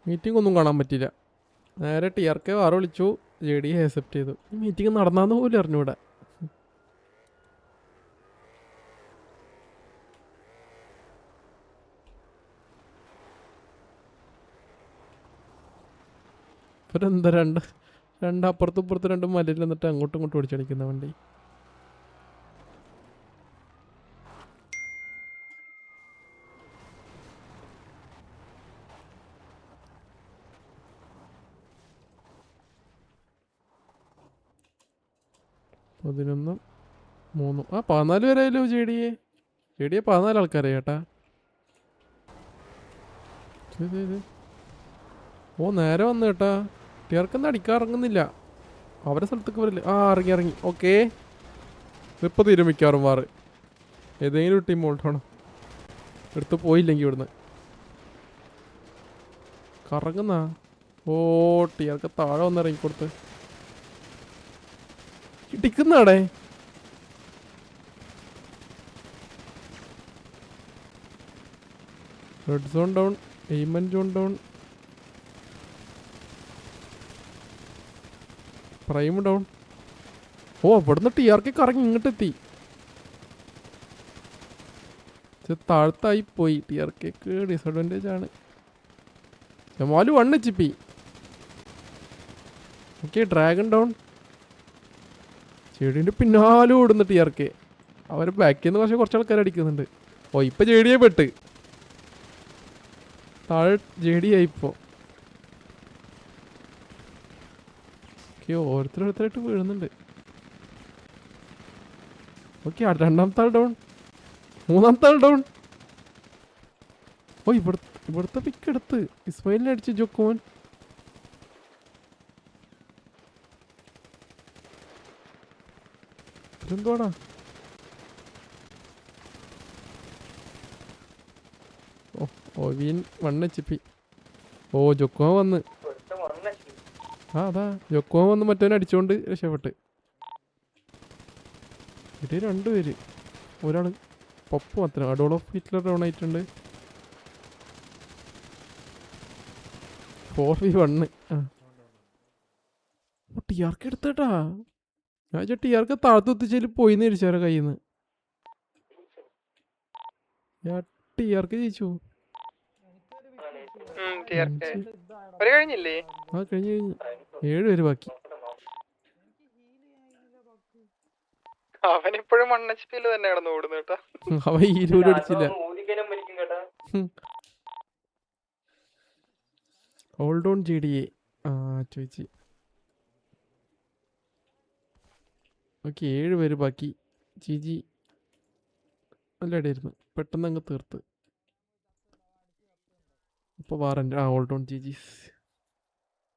Meeting ഒന്നും കാണാൻ പറ്റില്ല. നേരെ TRK വാറ് വിളിച്ചു, JD ആക്സെപ്റ്റ് ചെയ്തു. ഈ മീറ്റിംഗ് നടന്നാന്ന് പോലും അറിഞ്ഞൂടെ. ഇവരെന്താ രണ്ട് അപ്പുറത്തും ഇപ്പുറത്തും 2 മലയിൽ നിന്നിട്ട് അങ്ങോട്ടും ഇങ്ങോട്ടും ഓടിച്ചടിക്കുന്ന വണ്ടി. പതിനൊന്നും 3 14 പേരായാലോ JD 14 ആൾക്കാരെ ചേട്ടാ. ഓ നേരെ വന്നു കേട്ടാ. TRK അടിക്കാൻ ഇറങ്ങുന്നില്ല. അവരെ സ്ഥലത്തേക്ക് വരില്ല. ഇറങ്ങി. ഓക്കെ, ഇപ്പം തീരും മിക്കവാറും വാറ്. ഏതെങ്കിലും ടീം ഓൾട്ടാണ് എടുത്ത് പോയില്ലെങ്കിൽ ഇവിടുന്ന് കറങ്ങുന്ന. ഓ TRK താഴെ വന്ന് ഇറങ്ങിക്കൊടുത്ത് ഇടിക്കുന്നാടേ. Red zone down, Aiman John down, prime down. ഓ ഇവിടുന്ന് TRK കറങ്ങി ഇങ്ങോട്ട് എത്തി. താഴ്ത്തായി പോയി. TRKക്ക് ഡിസഡ്വാൻറ്റേജ് ആണ്. Jamal 1 HP. Okay, dragon down. JDന്റെ പിന്നാലെ ഓടുന്നു TRK. അവർ ബാക്കിൽ നിന്ന് കുറച്ച് ആൾക്കാർ അടിക്കുന്നുണ്ട്. ഓ ഇപ്പം JD പെട്ട് താഴെ JD ആയിപ്പോ. ഓക്കെ, ഓരോരുത്തരായിട്ട് വീഴുന്നുണ്ട്. ഓക്കെ, 2ാമത്തെ ആൾ ഡൗൺ, 3ാമത്തെ ആൾ ഡൗൺ. ഓ ഇവിടുത്തെ പിക്ക് എടുത്ത് ഇസ്മായിലിനെ അടിച്ച് ജോക്കോൻ. ഇതെന്തോടാ? ഓവിൻ 1 HP. ഓ ജോക്കോൻ വന്ന്. അതാ ജോക്കോൻ വന്ന് മറ്റവനെ അടിച്ചോണ്ട് രക്ഷപ്പെട്ട്. ഇത് 2 പേര്. ഒരാള് പപ്പ് മാത്രം. അഡോളഫ് ഹിറ്റ്ലർ ഡൗൺ ആയിട്ടുണ്ട്. 4v1. TRK എടുത്തേട്ടാ. ഞാൻ TRK താഴത്ത് എത്തിച്ചതിൽ പോയിന്ന് ഇരിച്ചാരോ കയ്യിൽ നിന്ന്. TRK ജയിച്ചു. കഴിഞ്ഞു. 7 പേര് ബാക്കി. അവനിപ്പോഴും 1 HP തന്നെ കിടന്നു ഓടുന്നു കേട്ടോ. അവൻ 20 അടിച്ചില്ല. ഹോൾഡ് ഓൺ JDA ചോദിച്ച്. ഓക്കെ, 7 പേര് ബാക്കി. GG. നല്ല ഇടയായിരുന്നു, പെട്ടെന്ന് അങ്ങ് തീർത്ത്. അപ്പോൾ വാറണ്ട്. Hold on GG.